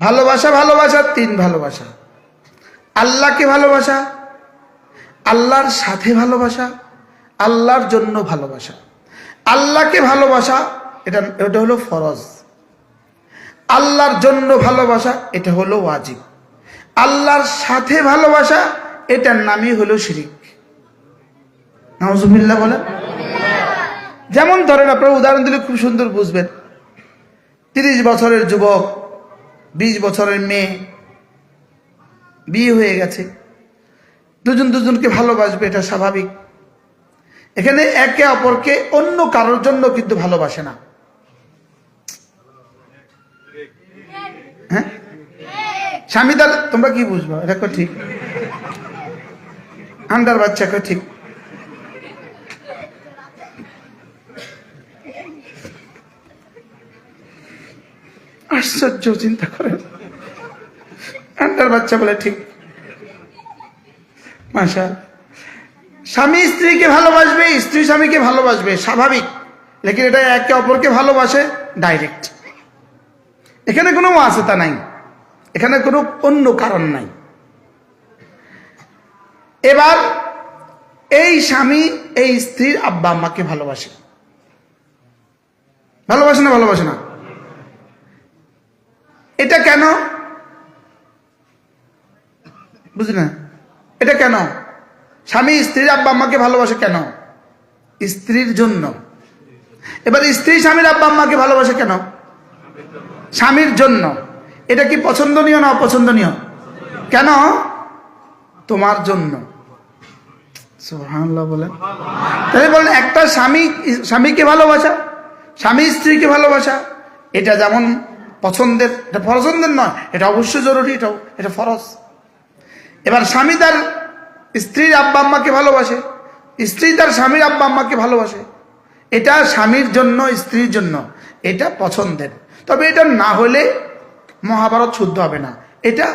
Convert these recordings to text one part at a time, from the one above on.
ভালোবাসা, ভালোবাসা তিন ভালোবাসা। আল্লাহকে ভালোবাসা, আল্লাহর সাথে ভালোবাসা, আল্লাহর জন্য ভালোবাসা। আল্লাহকে ভালোবাসা এটা হলো ফরজ, আল্লাহর জন্য ভালোবাসা এটা হলো ওয়াজিব, আল্লাহর সাথে ভালোবাসা এটার নামই হলো শিরিক। নাউজুবিল্লাহ বলেন। যেমন ধরেন, আপনারা উদাহরণ দিলে খুব সুন্দর বুঝবেন। 30 বছরের যুবক, 20 বছরের মেয়ে, বিয়ে হয়ে গেছে, দুজন দুজনকে ভালোবাসবে, এটা স্বাভাবিক। এখানে একে অপরকে অন্য কারোর জন্য কিন্তু ভালোবাসে না। হ্যাঁ, স্বামী তার, তোমরা কি বুঝবো? এটা ঠিক, আন্ডার বাচ্চাকে ঠিক। আশ্চর্য, চিন্তা করেন, আন্ডার বাচ্চা বলে ঠিক। মাশা, স্বামী স্ত্রীকে ভালোবাসবে, স্ত্রী স্বামীকে ভালোবাসবে, স্বাভাবিক। লেকিন এটা একে অপরকে ভালোবাসে ডাইরেক্ট। এখানে কোনো ওয়াসিতা নাই, এখানে কোনো অন্য কারণ নাই। এবার এই স্বামী এই স্ত্রীর আব্বা আম্মাকে ভালোবাসে, ভালোবাসে না? ভালোবাসে না? এটা কেন বুঝি না, এটা কেন? স্বামী স্ত্রীর আব্বা আম্মাকে ভালোবাসে কেন? স্ত্রীর জন্য। এবার স্ত্রী স্বামীর আব্বা আম্মাকে ভালোবাসে কেন? স্বামীর জন্য। এটা কি পছন্দনীয় না অপছন্দনীয়? কেন? তোমার জন্য। সুবহানাল্লাহ বলেন। তাহলে বলেন, একটা স্বামীকে ভালোবাসা, স্বামী স্ত্রীকে ভালোবাসা, এটা যেমন পছন্দের, এটা পছন্দের নয়, এটা অবশ্যই জরুরি, এটা ফরজ। এবার স্বামী তার স্ত্রীর আব্বা আম্মাকে ভালোবাসে, স্ত্রী তার স্বামীর আব্বা আম্মাকে ভালোবাসে, এটা স্বামীর জন্য স্ত্রীর জন্য, এটা পছন্দের। তবে এটা না হলে মহাভারত শুদ্ধ হবে না, এটা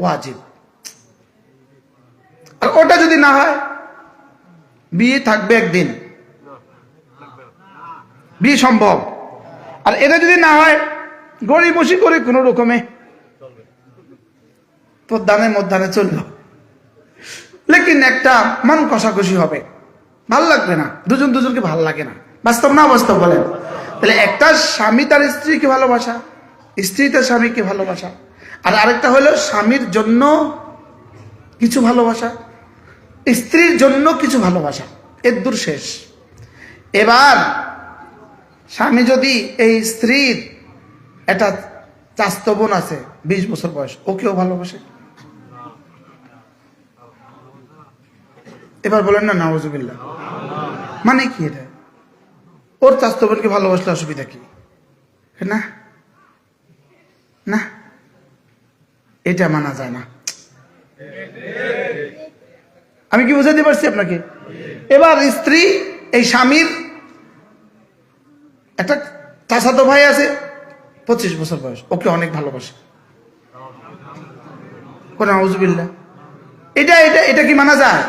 ওয়াজিব। আর ওটা যদি না হয়, বিয়ে থাকবে একদিন, বিয়ে সম্ভব। আর এটা যদি না হয়, গড়িমসি করে কোনো রকমে তোর দানে মধ্যানে চললো, লেকিন একটা মন কষাকষি হবে, ভাল লাগবে না, দুজন দুজনকে ভাল লাগে না। বাস্তব না বাস্তব বলেন? তাহলে একটা স্বামী তার স্ত্রীকে ভালোবাসা, স্ত্রী তার স্বামীকে ভালোবাসা, আর আরেকটা হলো স্বামীর জন্য কিছু ভালোবাসা, স্ত্রীর জন্য কিছু ভালোবাসা, এর দূর শেষ। এবার স্বামী যদি এই স্ত্রীর একটা চাস্ত বোন আছে 20 বছর বয়স, ওকেও ভালোবাসে, এবার বলেন না নাউজুবিল্লাহ, মানে কি এটা? ওর চাস্ত বোনকে ভালোবাসলে অসুবিধা কি? না না, এটা মানা যায় না। আমি কি বুঝাতে পারছি আপনাকে? এবার স্ত্রী এই স্বামীর একটা চাচাতো ভাই আছে 25 বছর বয়স, ওকে অনেক ভালোবাসে, নাউজুবিল্লাহ, এটা এটা এটা কি মানা যায়?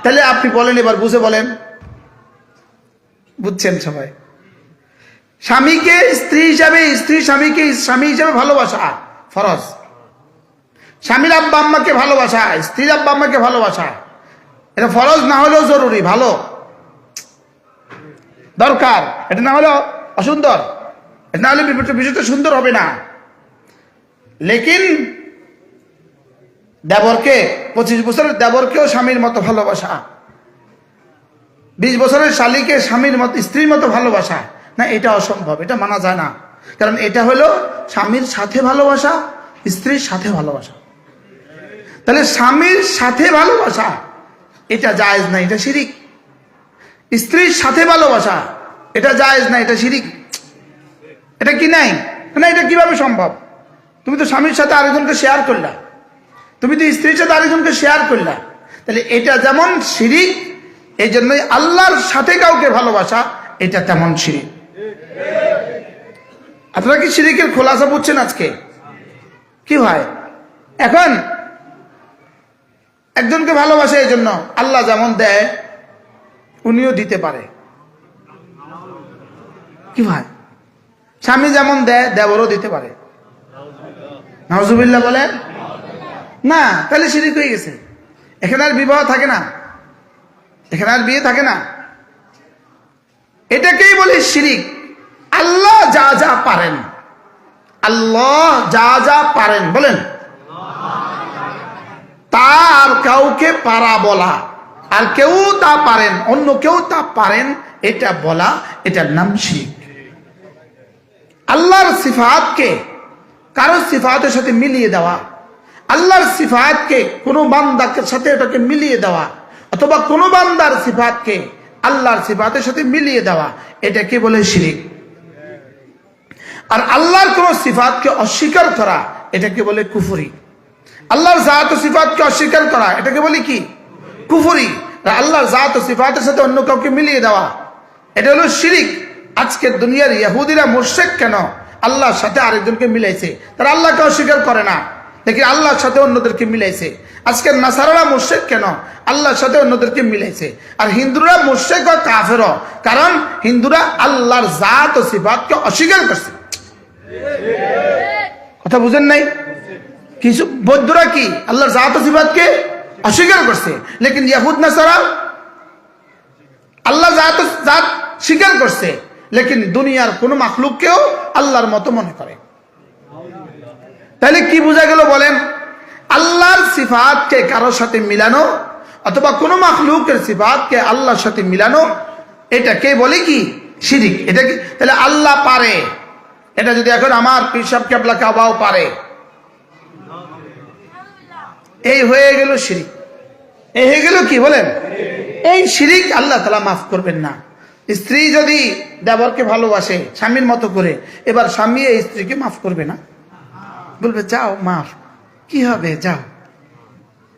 তাহলে আপনি বলেন, এবার বুঝে বলেন, বুঝছেন সবাই? স্বামীকে স্ত্রী হিসাবে, স্ত্রী স্বামীকে স্বামী হিসাবে ভালোবাসা ফরজ। স্বামীর আব্বা আম্মাকে ভালোবাসা, স্ত্রীর আব্বা আম্মাকে ভালোবাসা, এটা ফরজ না হলেও জরুরি, ভালো, দরকার। এটা না হলেও অসুন্দর, এটা না হলে বিষয়টা সুন্দর হবে না। লেকিন দেবরকে, 25 বছরের দেবরকেও স্বামীর মতো ভালোবাসা, 20 বছরের শালীকে স্বামীর মতো, স্ত্রীর মতো ভালোবাসা, না, এটা অসম্ভব, এটা মানা যায় না। কারণ এটা হলো স্বামীর সাথে ভালোবাসা, স্ত্রীর সাথে ভালোবাসা। তাহলে স্বামীর সাথে ভালোবাসা এটা জায়েজ না, এটা শিরিক। স্ত্রীর সাথে ভালোবাসা এটা জায়েজ না, এটা শিরিক। এটা কি নাই না, এটা কিভাবে সম্ভব? তুমি তো স্বামীর সাথে আরেকজনকে শেয়ার করলা, তুমি তো স্ত্রীর সাথে আরেকজনকে শেয়ার করলা, তাহলে এটা যেমন শিরিক, এই জন্যই আল্লাহর সাথে কাউকে ভালোবাসা এটা তেমন শিরিক। আপনারা কি শিরিকের খোলাসা বুঝছেন আজকে? কি হয় এখন একজনকে ভালোবাসে, এই জন্য আল্লাহ যেমন দেয় উনিও দিতে পারে। কি ভাই, স্বামী যেমন দেয় দেবরও দিতে পারে। নাউজুবিল্লাহ বলেন না, তাহলে শিরিক হয়ে গেছে। এখানে আর বিবাহ থাকে না, এখানে আর বিয়ে থাকে না। এটাকেই বলে শিরিক। আল্লাহ যা যা পারেন, আল্লাহ যা যা পারেন বলেন, তার কাউকে পারা বলা, আর কেউ তা পারেন, অন্য কেউ তা পারেন এটা বলা, এটার নাম শিরিক। আল্লাহর সিফাতকে কারো সিফাতের সাথে মিলিয়ে দেওয়া, আল্লাহর সিফাতকে কোনো বান্দার সাথে এটাকে মিলিয়ে দেওয়া, অথবা কোনো বান্দার সিফাতকে আল্লাহর সিফাতের সাথে মিলিয়ে দেওয়া, এটাকে বলে শিরিক। আর আল্লাহর কোন সিফাতকে অস্বীকার করা, এটাকে বলে কুফরি। আল্লাহর জাত ও সিফাতকে অস্বীকার করা, এটাকে বলে কি? কুফরি। আল্লাহর জাত ও সিফাতের সাথে অন্য কাউকে মিলিয়ে দেওয়া, এটা হলো শিরিক। আজকের দুনিয়ার ইহুদিরা মুশরিক কেন? আল্লাহর সাথে আরেকজনকে মিলাইছে, তারা আল্লাহকে অস্বীকার করে না, দেখি আল্লাহর সাথে অন্যদেরকে মিলাইছে। আজকের নাসারারা মুশরিক কেন? আল্লাহর সাথে অন্যদেরকে মিলাইছে। আর হিন্দুরা মুশরিক ও কাফের, কারণ হিন্দুরা আল্লাহর জাত ও সিফাতকে অস্বীকার করছে। কথা বুঝেন নাই? কিছু বৌদ্ধরা কি আল্লাহর জাত ও সিফাতকে অস্বীকার করছে, লেকিন ইহুদ নাসারা আল্লাহ জাত স্বীকার করছে, লেকিন দুনিয়ার কোন মাখলুককেও আল্লাহর মতো মনে করে। তাহলে কি বোঝা গেল বলেন? আল্লাহর সিফাতকে কারোর সাথে মিলানো, অথবা কোন মাখলুকের সিফাতকে আল্লাহর সাথে মিলানো, এটাকে বলে কি? শিরিক। এটা কি? তাহলে আল্লাহ পারে, এটা যদি এখন আমার পীর সাহেব কেবলা কাবাও পারে, এই হয়ে গেল শিরিক। এই হয়ে গেল কি বলেন? এই শিরিক আল্লাহ তাআলা মাফ করবেন না। স্ত্রী যদি দেবরকে ভালোবাসে স্বামীর মতো করে, এবার স্বামী এই স্ত্রীকে মাফ করবে না, বলবে যাও মাফ, কি হবে যাও,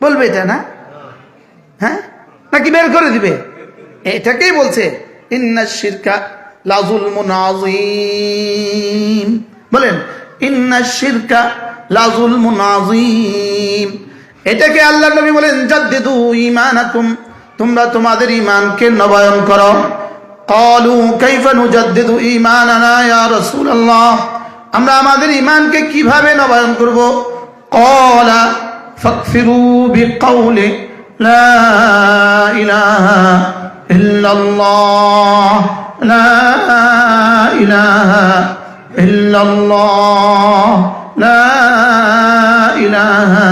বলবে এটা না? হ্যাঁ, নাকি বের করে দিবে? এটাকেই বলছে ইন্নাশ শিরকা লাযুলমুন আযীম। বলেন ইন্নাশ শিরকা লাযুলমুন আযীম। এটাকে আল্লাহ নবী বলেন জাদ্দিদু ঈমানাকুম, তোমরা তোমাদের ঈমানকে নবায়ন করো। ক্বালু কাইফা নুজাদ্দিদু ঈমানানা ইয়া রাসূলুল্লাহ, আমরা আমাদের ঈমানকে কিভাবে নবায়ন করব? ক্বালা ফাকফিরু বিকাউলি লা ইলাহা ইল্লাল্লাহ, লা ইলাহা ইল্লাল্লাহ, লা ইলাহা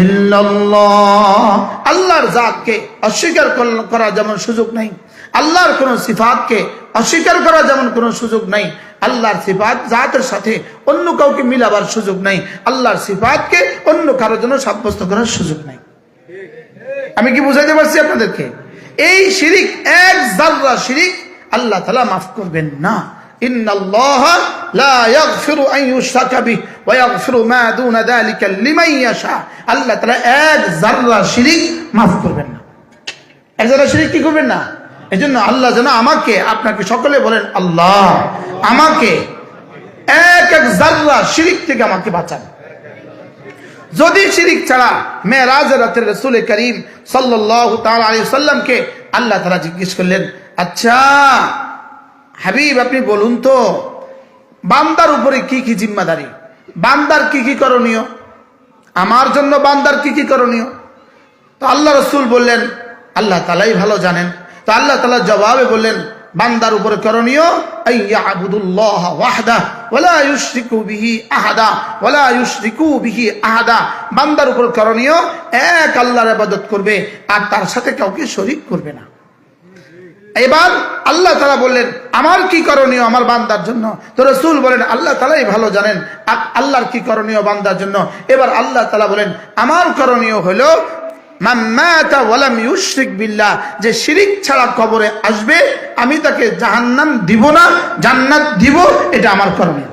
ইল্লাল্লাহ। আল্লাহর জাতকে অস্বীকার করা যেমন সুযোগ নাই, আল্লাহর কোন সিফাতকে অস্বীকার করা যেমন কোন সুযোগ নাই, আল্লাহর সিফাত জাতের সাথে অন্য কাউকে মিলাবার সুযোগ নাই, আল্লাহর সিফাতকে অন্য কারোর জন্য সাব্যস্ত করার সুযোগ নাই। আমি কি বুঝাইতে পারছি আপনাদেরকে? এই শিরিক, এক যাররা শিরিক আল্লাহ তাআলা মাফ করবেন না। ইন্নাল্লাহা লা ইয়াগফিরু আন ইউশরাকা বিহি ওয়া ইয়াগফিরু মা দুনা যালিকা লিমান ইয়াশা। আল্লাহ তাআলা এক যাররা শিরিক মাফ করবেন না, এক যাররা শিরিক কি করবেন না। এজন্য আল্লাহ যেন আমাকে আপনাকে সকলে বলেন আল্লাহ আমাকে এক এক যাররা শিরিক থেকে আমাকে বাঁচান। যদি শিরিক ছাড়া মেরাজের রাতে রাসূল করিম সাল্লাল্লাহু তাআলা আলাইহি ওয়াসাল্লামকে আল্লাহ তাআলা জিজ্ঞেস করলেন, আচ্ছা হাবিব আপনি বলুন তো বান্দার উপরে কি কি জিম্মাদারি, বান্দার কি কি করণীয়, আমার জন্য বান্দার কি কি করণীয়? তো আল্লাহ রাসূল বললেন আল্লাহ তাআলাই ভালো জানেন। তো আল্লাহ তাআলা জবাবে বললেন বান্দার উপরে করণীয় আইয়াবুদুল্লাহ ওয়াহদা ওয়ালা ইউশরিকু বিহি আহাদা, ওয়ালা ইউশরিকু বিহি আহাদা। বান্দার উপর করণীয় এক আল্লাহর ইবাদত করবে আর তার সাথে কাউকে শরীক করবে না। এবার আল্লাহ তাআলা বললেন আমার কি করণীয় আমার বান্দার জন্য? তো রাসূল বলেন আল্লাহ তাআলাই ভালো জানেন আল্লাহর কি করণীয় বান্দার জন্য। এবার আল্লাহ তাআলা বলেন আমার করণীয় হলো মান মাতা ওয়া লাম ইউশরিক বিল্লাহ, যে শিরিক ছাড়া কবরে আসবে আমি তাকে জাহান্নাম দিব না, জান্নাত দিব, এটা আমার করণীয়।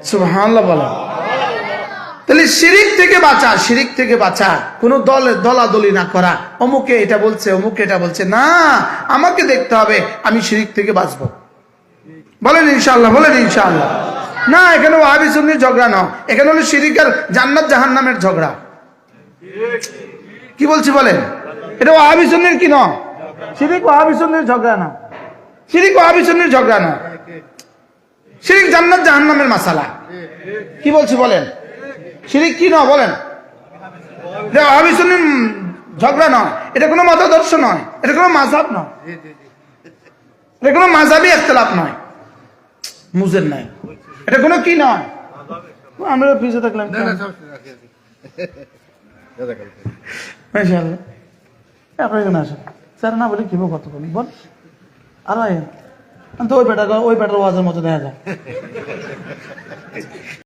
সুবহানাল্লাহ বলা। তাহলে শিরিক থেকে বাঁচা, শিরিক থেকে বাঁচা, কোন দলাদলি না করা, অমুকে এটা বলছে অমুকে এটা বলছে না, আমাকে দেখতে হবে আমি শিরিক থেকে বাঁচবো। বলেন ইনশাআল্লাহ, বলেন ইনশাআল্লাহ। না এখানে ওয়াহাবি সুন্নির ঝগড়া না, এখানে হলো শিরিক আর জান্নাত জাহান্নামের ঝগড়া। কি বলছি বলেন? এটা ওয়াহাবি সুন্নির কি না, শিরিক ওয়াহাবি সুন্নির ঝগড়া না, শিরিক ওয়াহাবি সুন্নির ঝগড়া না, শিরিক জান্নাত জাহান্নামের মাসালা। কি বলছি বলেন? শিরিক কি নয় বলেন? এটা ওয়াহাবি সুন্নি ঝগড়া নয়, এটা কোনো মতাদর্শ নয়, এটা কোনো মাযহাব নয়, এটা কোনো মাযহাবী ইখতিলাফ নয়, মুজের নাই, এটা কোনো কি নয়। আমরা পিছিয়ে থাকলাম মাশাআল্লাহ। আপনার এখানে আসেন স্যার, না বলে কিভাবে কত বলি বল। আর তো ওই বেটার ওয়াজের মতো দেখা যায়।